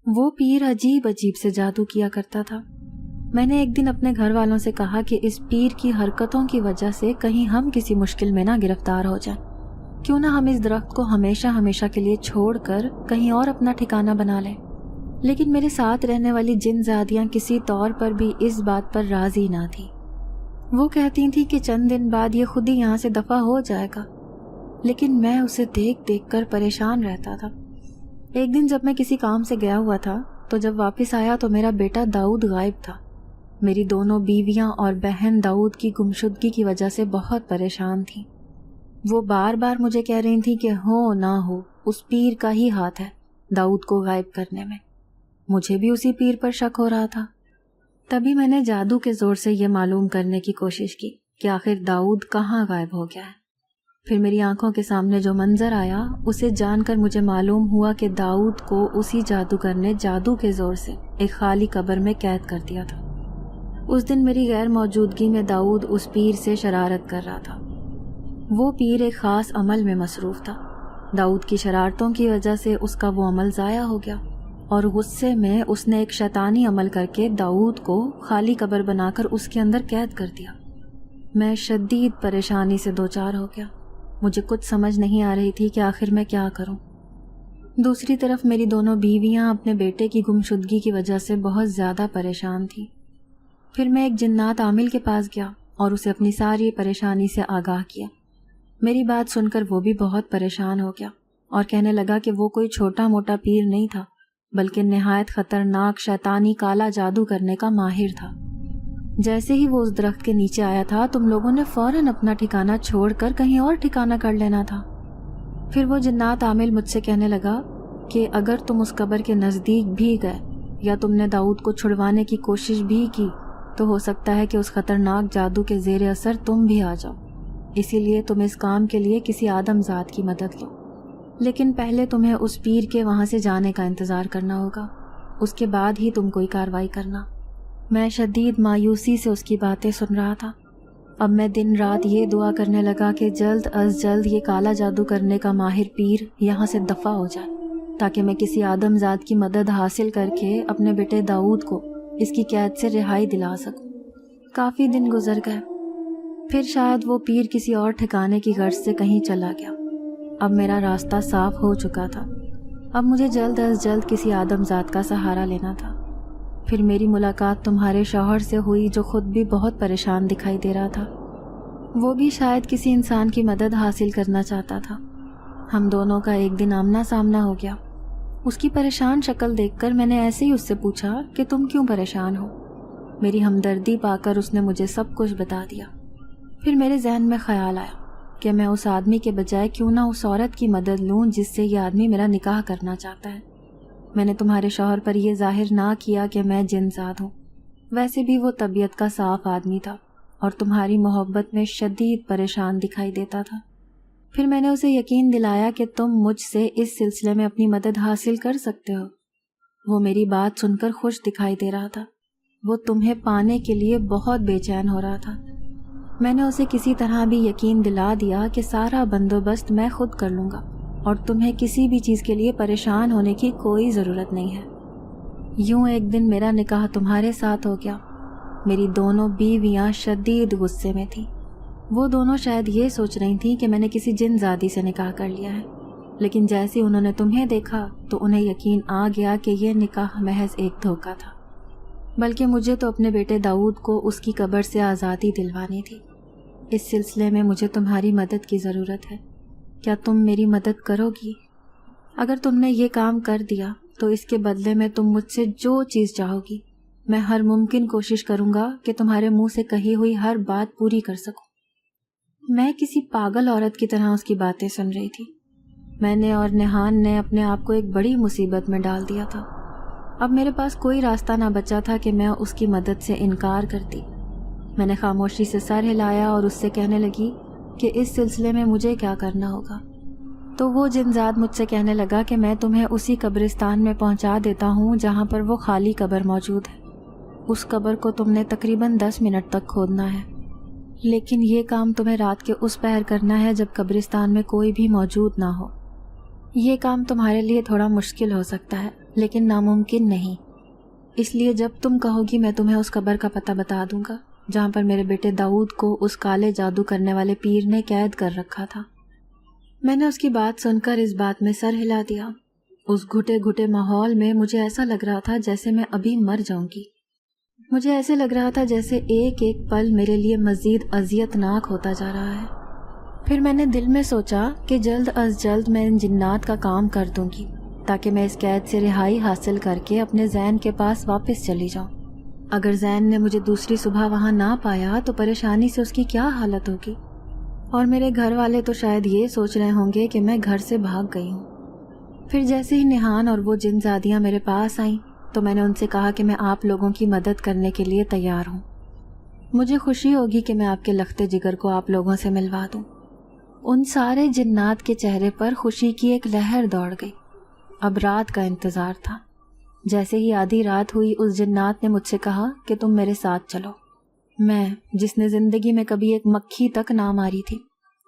وہ پیر عجیب عجیب سے جادو کیا کرتا تھا۔ میں نے ایک دن اپنے گھر والوں سے کہا کہ اس پیر کی حرکتوں کی وجہ سے کہیں ہم کسی مشکل میں نہ گرفتار ہو جائیں، کیوں نہ ہم اس درخت کو ہمیشہ ہمیشہ کے لیے چھوڑ کر کہیں اور اپنا ٹھکانہ بنا لیں۔ لیکن میرے ساتھ رہنے والی جن زادیاں کسی طور پر بھی اس بات پر راضی نہ تھی۔ وہ کہتی تھیں کہ چند دن بعد یہ خود ہی یہاں سے دفع ہو جائے گا، لیکن میں اسے دیکھ دیکھ کر پریشان رہتا تھا۔ ایک دن جب میں کسی کام سے گیا ہوا تھا تو جب واپس آیا تو میرا بیٹا داؤد غائب تھا۔ میری دونوں بیویاں اور بہن داؤد کی گمشدگی کی وجہ سے بہت پریشان تھیں۔ وہ بار بار مجھے کہہ رہی تھیں کہ ہو نہ ہو اس پیر کا ہی ہاتھ ہے داؤد کو غائب کرنے میں۔ مجھے بھی اسی پیر پر شک ہو رہا تھا۔ تبھی میں نے جادو کے زور سے یہ معلوم کرنے کی کوشش کی کہ آخر داؤد کہاں غائب ہو گیا ہے۔ پھر میری آنکھوں کے سامنے جو منظر آیا اسے جان کر مجھے معلوم ہوا کہ داؤد کو اسی جادوگر نے جادو کے زور سے ایک خالی قبر میں قید کر دیا تھا۔ اس دن میری غیر موجودگی میں داؤد اس پیر سے شرارت کر رہا تھا۔ وہ پیر ایک خاص عمل میں مصروف تھا۔ داؤد کی شرارتوں کی وجہ سے اس کا وہ عمل ضائع ہو گیا اور غصے میں اس نے ایک شیطانی عمل کر کے داؤد کو خالی قبر بنا کر اس کے اندر قید کر دیا۔ میں شدید پریشانی سے دوچار ہو گیا۔ مجھے کچھ سمجھ نہیں آ رہی تھی کہ آخر میں کیا کروں۔ دوسری طرف میری دونوں بیویاں اپنے بیٹے کی گمشدگی کی وجہ سے بہت زیادہ پریشان تھیں۔ پھر میں ایک جنات عامل کے پاس گیا اور اسے اپنی ساری پریشانی سے آگاہ کیا۔ میری بات سن کر وہ بھی بہت پریشان ہو گیا اور کہنے لگا کہ وہ کوئی چھوٹا موٹا پیر نہیں تھا بلکہ نہایت خطرناک شیطانی کالا جادو کرنے کا ماہر تھا۔ جیسے ہی وہ اس درخت کے نیچے آیا تھا تم لوگوں نے فوراً اپنا ٹھکانہ چھوڑ کر کہیں اور ٹھکانہ کر لینا تھا۔ پھر وہ جنات عامل مجھ سے کہنے لگا کہ اگر تم اس قبر کے نزدیک بھی گئے یا تم نے داؤد کو چھڑوانے کی کوشش بھی کی تو ہو سکتا ہے کہ اس خطرناک جادو کے زیر اثر تم بھی آ جاؤ، اسی لیے تم اس کام کے لیے کسی آدم ذات کی مدد لو، لیکن پہلے تمہیں اس پیر کے وہاں سے جانے کا انتظار کرنا ہوگا، اس کے بعد ہی تم کوئی کارروائی کرنا۔ میں شدید مایوسی سے اس کی باتیں سن رہا تھا۔ اب میں دن رات یہ دعا کرنے لگا کہ جلد از جلد یہ کالا جادو کرنے کا ماہر پیر یہاں سے دفع ہو جائے، تاکہ میں کسی آدم ذات کی مدد حاصل کر کے اپنے بیٹے داؤد کو اس کی قید سے رہائی دلا سکوں۔ کافی دن گزر گئے، پھر شاید وہ پیر کسی اور ٹھکانے کی غرض سے کہیں چلا گیا۔ اب میرا راستہ صاف ہو چکا تھا، اب مجھے جلد از جلد کسی آدم ذات کا سہارا لینا تھا۔ پھر میری ملاقات تمہارے شوہر سے ہوئی، جو خود بھی بہت پریشان دکھائی دے رہا تھا۔ وہ بھی شاید کسی انسان کی مدد حاصل کرنا چاہتا تھا۔ ہم دونوں کا ایک دن آمنا سامنا ہو گیا۔ اس کی پریشان شکل دیکھ کر میں نے ایسے ہی اس سے پوچھا کہ تم کیوں پریشان ہو؟ میری ہمدردی پا کر اس نے مجھے سب کچھ بتا دیا۔ پھر میرے ذہن میں خیال آیا کہ میں اس آدمی کے بجائے کیوں نہ اس عورت کی مدد لوں جس سے یہ آدمی میرا نکاح کرنا چاہتا ہے۔ میں نے تمہارے شوہر پر یہ ظاہر نہ کیا کہ میں جن زاد ہوں، ویسے بھی وہ طبیعت کا صاف آدمی تھا اور تمہاری محبت میں شدید پریشان دکھائی دیتا تھا۔ پھر میں نے اسے یقین دلایا کہ تم مجھ سے اس سلسلے میں اپنی مدد حاصل کر سکتے ہو۔ وہ میری بات سن کر خوش دکھائی دے رہا تھا۔ وہ تمہیں پانے کے لیے بہت بے چین ہو رہا تھا۔ میں نے اسے کسی طرح بھی یقین دلا دیا کہ سارا بندوبست میں خود کر لوں گا اور تمہیں کسی بھی چیز کے لیے پریشان ہونے کی کوئی ضرورت نہیں ہے۔ یوں ایک دن میرا نکاح تمہارے ساتھ ہو گیا۔ میری دونوں بیویاں شدید غصے میں تھیں۔ وہ دونوں شاید یہ سوچ رہی تھیں کہ میں نے کسی جن زادی سے نکاح کر لیا ہے، لیکن جیسے انہوں نے تمہیں دیکھا تو انہیں یقین آ گیا کہ یہ نکاح محض ایک دھوکہ تھا، بلکہ مجھے تو اپنے بیٹے داؤد کو اس کی قبر سے آزادی دلوانی تھی۔ اس سلسلے میں مجھے تمہاری مدد کی ضرورت ہے۔ کیا تم میری مدد کرو گی؟ اگر تم نے یہ کام کر دیا تو اس کے بدلے میں تم مجھ سے جو چیز چاہو گی، میں ہر ممکن کوشش کروں گا کہ تمہارے منہ سے کہی ہوئی ہر بات پوری کر سکوں۔ میں کسی پاگل عورت کی طرح اس کی باتیں سن رہی تھی۔ میں نے اور نہان نے اپنے آپ کو ایک بڑی مصیبت میں ڈال دیا تھا۔ اب میرے پاس کوئی راستہ نہ بچا تھا کہ میں اس کی مدد سے انکار کرتی۔ میں نے خاموشی سے سر ہلایا اور اس سے کہنے لگی کہ اس سلسلے میں مجھے کیا کرنا ہوگا۔ تو وہ جنزاد مجھ سے کہنے لگا کہ میں تمہیں اسی قبرستان میں پہنچا دیتا ہوں جہاں پر وہ خالی قبر موجود ہے۔ اس قبر کو تم نے تقریباً 10 منٹ تک کھودنا ہے، لیکن یہ کام تمہیں رات کے اس پہر کرنا ہے جب قبرستان میں کوئی بھی موجود نہ ہو۔ یہ کام تمہارے لیے تھوڑا مشکل ہو سکتا ہے، لیکن ناممکن نہیں، اس لیے جب تم کہو گی میں تمہیں اس قبر کا پتہ بتا دوں گا جہاں پر میرے بیٹے داؤد کو اس کالے جادو کرنے والے پیر نے قید کر رکھا تھا۔ میں نے اس کی بات سن کر اس بات میں سر ہلا دیا۔ اس گھٹے گھٹے ماحول میں مجھے ایسا لگ رہا تھا جیسے میں ابھی مر جاؤں گی۔ مجھے ایسے لگ رہا تھا جیسے ایک ایک پل میرے لیے مزید اذیت ناک ہوتا جا رہا ہے۔ پھر میں نے دل میں سوچا کہ جلد از جلد میں ان جنات کا کام کر دوں گی تاکہ میں اس قید سے رہائی حاصل کر کے اپنے زین کے پاس واپس چلی جاؤں۔ اگر زین نے مجھے دوسری صبح وہاں نہ پایا تو پریشانی سے اس کی کیا حالت ہوگی، اور میرے گھر والے تو شاید یہ سوچ رہے ہوں گے کہ میں گھر سے بھاگ گئی ہوں۔ پھر جیسے ہی نہان اور وہ جن زادیاں میرے پاس آئیں تو میں نے ان سے کہا کہ میں آپ لوگوں کی مدد کرنے کے لیے تیار ہوں۔ مجھے خوشی ہوگی کہ میں آپ کے لخت جگر کو آپ لوگوں سے ملوا دوں۔ ان سارے جنات کے چہرے پر خوشی کی ایک لہر دوڑ گئی۔ اب رات کا انتظار تھا۔ جیسے ہی آدھی رات ہوئی اس جنات نے مجھ سے کہا کہ تم میرے ساتھ چلو۔ میں، جس نے زندگی میں کبھی ایک مکھی تک نہ ماری تھی،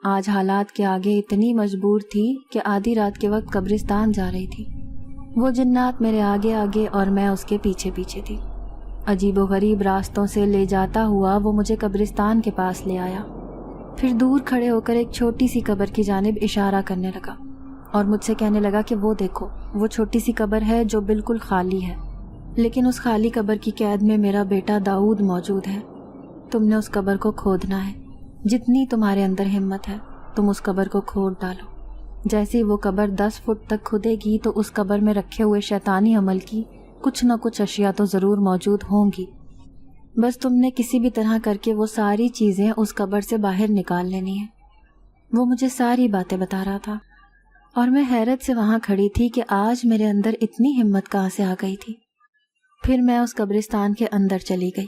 آج حالات کے آگے اتنی مجبور تھی کہ آدھی رات کے وقت قبرستان جا رہی تھی۔ وہ جنات میرے آگے آگے اور میں اس کے پیچھے پیچھے تھی۔ عجیب و غریب راستوں سے لے جاتا ہوا وہ مجھے قبرستان کے پاس لے آیا، پھر دور کھڑے ہو کر ایک چھوٹی سی قبر کی جانب اشارہ کرنے لگا اور مجھ سے کہنے لگا کہ وہ دیکھو، وہ چھوٹی سی قبر ہے جو بالکل خالی ہے، لیکن اس خالی قبر کی قید میں میرا بیٹا داؤد موجود ہے۔ تم نے اس قبر کو کھودنا ہے، جتنی تمہارے اندر ہمت ہے تم اس قبر کو کھود ڈالو۔ جیسے ہی وہ قبر 10 فٹ تک کھدے گی تو اس قبر میں رکھے ہوئے شیطانی عمل کی کچھ نہ کچھ اشیاء تو ضرور موجود ہوں گی، بس تم نے کسی بھی طرح کر کے وہ ساری چیزیں اس قبر سے باہر نکال لینی ہیں۔ وہ مجھے ساری باتیں بتا رہا تھا اور میں حیرت سے وہاں کھڑی تھی کہ آج میرے اندر اتنی ہمت کہاں سے آ گئی تھی۔ پھر میں اس قبرستان کے اندر چلی گئی۔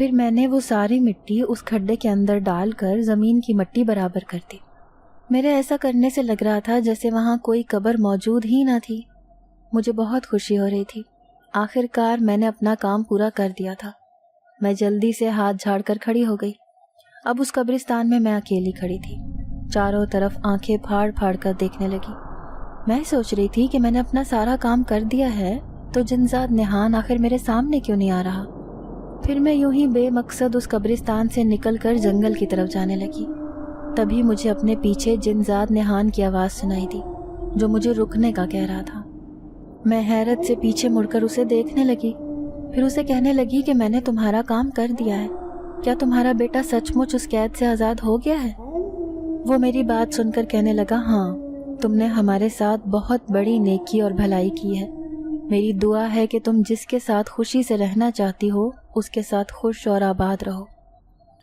پھر میں نے وہ ساری مٹی اس کھڈے کے اندر ڈال کر زمین کی مٹی برابر کر دی۔ میرے ایسا کرنے سے لگ رہا تھا جیسے وہاں کوئی قبر موجود ہی نہ تھی۔ مجھے بہت خوشی ہو رہی تھی۔ آخر کار میں نے اپنا کام پورا کر دیا تھا۔ میں جلدی سے ہاتھ جھاڑ کر کھڑی ہو گئی۔ اب اس قبرستان میں اکیلی کھڑی تھی، چاروں طرف آنکھیں پھاڑ پھاڑ کر دیکھنے لگی۔ میں سوچ رہی تھی کہ میں نے اپنا سارا کام کر دیا ہے تو جنزاد نہان آخر میرے سامنے کیوں نہیں آ رہا۔ پھر میں یوں ہی بے مقصد اس قبرستان سے نکل کر جنگل کی طرف جانے لگی۔ تبھی مجھے اپنے پیچھے جنزاد نہان کی آواز سنائی دی جو مجھے رکنے کا کہہ رہا تھا۔ میں حیرت سے پیچھے مڑ کر اسے دیکھنے لگی، پھر اسے کہنے لگی کہ میں نے تمہارا کام کر دیا ہے، کیا تمہارا بیٹا سچ مچ اس قید سے آزاد ہو گیا ہے؟ وہ میری بات سن کر کہنے لگا، ہاں، تم نے ہمارے ساتھ بہت بڑی نیکی اور بھلائی کی ہے۔ میری دعا ہے کہ تم جس کے ساتھ خوشی سے رہنا چاہتی ہو اس کے ساتھ خوش اور آباد رہو۔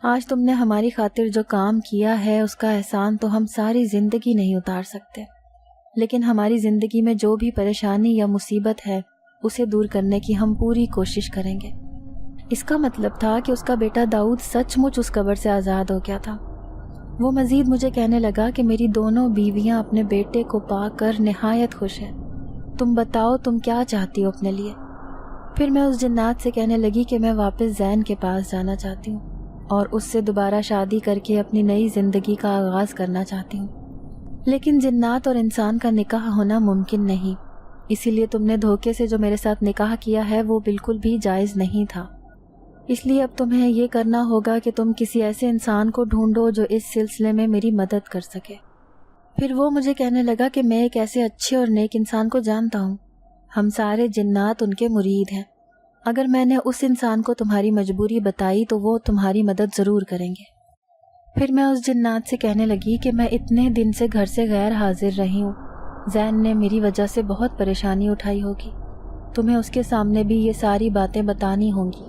آج تم نے ہماری خاطر جو کام کیا ہے اس کا احسان تو ہم ساری زندگی نہیں اتار سکتے، لیکن ہماری زندگی میں جو بھی پریشانی یا مصیبت ہے اسے دور کرنے کی ہم پوری کوشش کریں گے۔ اس کا مطلب تھا کہ اس کا بیٹا داؤد سچ مچ اس قبر سے آزاد ہو گیا تھا۔ وہ مزید مجھے کہنے لگا کہ میری دونوں بیویاں اپنے بیٹے کو پا کر نہایت خوش ہیں۔ تم بتاؤ تم کیا چاہتی ہو اپنے لیے؟ پھر میں اس جنات سے کہنے لگی کہ میں واپس زین کے پاس جانا چاہتی ہوں اور اس سے دوبارہ شادی کر کے اپنی نئی زندگی کا آغاز کرنا چاہتی ہوں، لیکن جنات اور انسان کا نکاح ہونا ممکن نہیں، اسی لیے تم نے دھوکے سے جو میرے ساتھ نکاح کیا ہے وہ بالکل بھی جائز نہیں تھا۔ اس لیے اب تمہیں یہ کرنا ہوگا کہ تم کسی ایسے انسان کو ڈھونڈو جو اس سلسلے میں میری مدد کر سکے۔ پھر وہ مجھے کہنے لگا کہ میں ایک ایسے اچھے اور نیک انسان کو جانتا ہوں، ہم سارے جنات ان کے مرید ہیں، اگر میں نے اس انسان کو تمہاری مجبوری بتائی تو وہ تمہاری مدد ضرور کریں گے۔ پھر میں اس جنات سے کہنے لگی کہ میں اتنے دن سے گھر سے غیر حاضر رہی ہوں، زین نے میری وجہ سے بہت پریشانی اٹھائی ہوگی، تمہیں اس کے سامنے بھی یہ ساری باتیں بتانی ہوں گی۔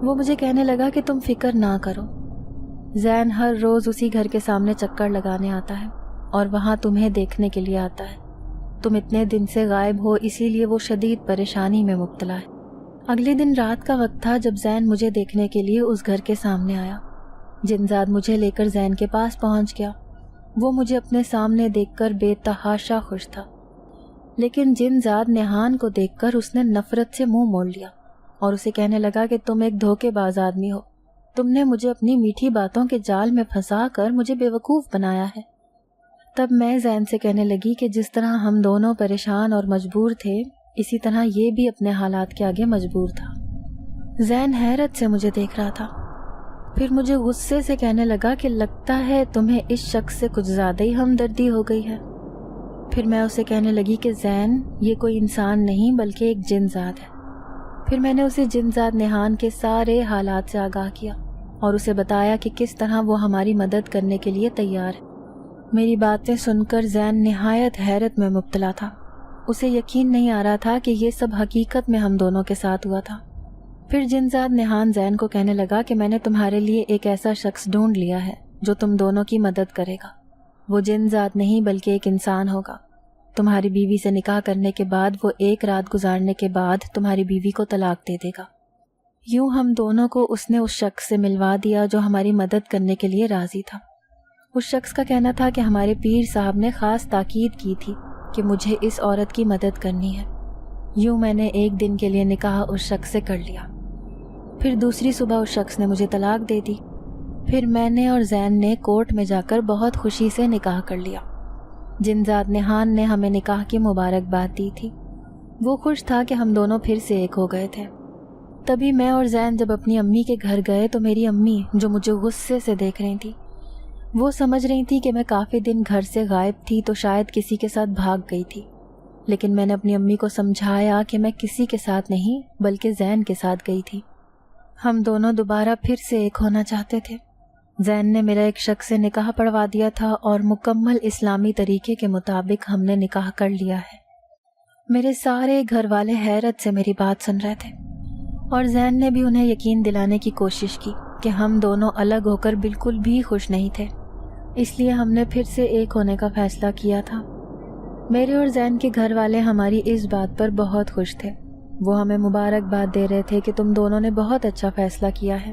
وہ مجھے کہنے لگا کہ تم فکر نہ کرو، زین ہر روز اسی گھر کے سامنے چکر لگانے آتا ہے اور وہاں تمہیں دیکھنے کے لیے آتا ہے۔ تم اتنے دن سے غائب ہو اسی لیے وہ شدید پریشانی میں مبتلا ہے۔ اگلے دن رات کا وقت تھا جب زین مجھے دیکھنے کے لیے اس گھر کے سامنے آیا۔ جنزاد مجھے لے کر زین کے پاس پہنچ گیا۔ وہ مجھے اپنے سامنے دیکھ کر بے تحاشا خوش تھا، لیکن جنزاد نہان کو دیکھ کر اس نے نفرت سے منہ موڑ لیا اور اسے کہنے لگا کہ تم ایک دھوکے باز آدمی ہو، تم نے مجھے اپنی میٹھی باتوں کے جال میں پھنسا کر مجھے بیوقوف بنایا ہے۔ تب میں زین سے کہنے لگی کہ جس طرح ہم دونوں پریشان اور مجبور تھے اسی طرح یہ بھی اپنے حالات کے آگے مجبور تھا۔ زین حیرت سے مجھے دیکھ رہا تھا، پھر مجھے غصے سے کہنے لگا کہ لگتا ہے تمہیں اس شخص سے کچھ زیادہ ہی ہمدردی ہو گئی ہے۔ پھر میں اسے کہنے لگی کہ زین یہ کوئی انسان نہیں بلکہ ایک جنزاد ہے۔ پھر میں نے اسے جنزاد نہان کے سارے حالات سے آگاہ کیا اور اسے بتایا کہ کس طرح وہ ہماری مدد کرنے کے لیے تیار ہے۔ میری باتیں سن کر زین نہایت حیرت میں مبتلا تھا، اسے یقین نہیں آ رہا تھا کہ یہ سب حقیقت میں ہم دونوں کے ساتھ ہوا تھا۔ پھر جنزاد نہان زین کو کہنے لگا کہ میں نے تمہارے لیے ایک ایسا شخص ڈھونڈ لیا ہے جو تم دونوں کی مدد کرے گا۔ وہ جنزاد نہیں بلکہ ایک انسان ہوگا۔ تمہاری بیوی سے نکاح کرنے کے بعد وہ ایک رات گزارنے کے بعد تمہاری بیوی کو طلاق دے دے گا۔ یوں ہم دونوں کو اس نے اس شخص سے ملوا دیا جو ہماری مدد کرنے کے لیے راضی تھا۔ اس شخص کا کہنا تھا کہ ہمارے پیر صاحب نے خاص تاکید کی تھی کہ مجھے اس عورت کی مدد کرنی ہے۔ یوں میں نے ایک دن کے لیے نکاح اس شخص سے کر لیا۔ پھر دوسری صبح اس شخص نے مجھے طلاق دے دی۔ پھر میں نے اور زین نے کورٹ میں جا کر بہت خوشی سے نکاح کر لیا۔ جنزاد نہان نے ہمیں نکاح کی مبارکباد دی تھی۔ وہ خوش تھا کہ ہم دونوں پھر سے ایک ہو گئے تھے۔ تبھی میں اور زین جب اپنی امی کے گھر گئے تو میری امی جو مجھے غصے سے دیکھ رہی تھی، وہ سمجھ رہی تھی کہ میں کافی دن گھر سے غائب تھی تو شاید کسی کے ساتھ بھاگ گئی تھی، لیکن میں نے اپنی امی کو سمجھایا کہ میں کسی کے ساتھ نہیں بلکہ زین کے ساتھ گئی تھی۔ ہم دونوں دوبارہ پھر سے ایک ہونا چاہتے تھے۔ زین نے میرا ایک شخص سے نکاح پڑھوا دیا تھا اور مکمل اسلامی طریقے کے مطابق ہم نے نکاح کر لیا ہے۔ میرے سارے گھر والے حیرت سے میری بات سن رہے تھے اور زین نے بھی انہیں یقین دلانے کی کوشش کی کہ ہم دونوں الگ ہو کر بالکل بھی خوش نہیں تھے، اس لیے ہم نے پھر سے ایک ہونے کا فیصلہ کیا تھا۔ میرے اور زین کے گھر والے ہماری اس بات پر بہت خوش تھے۔ وہ ہمیں مبارکباد دے رہے تھے کہ تم دونوں نے بہت اچھا فیصلہ کیا ہے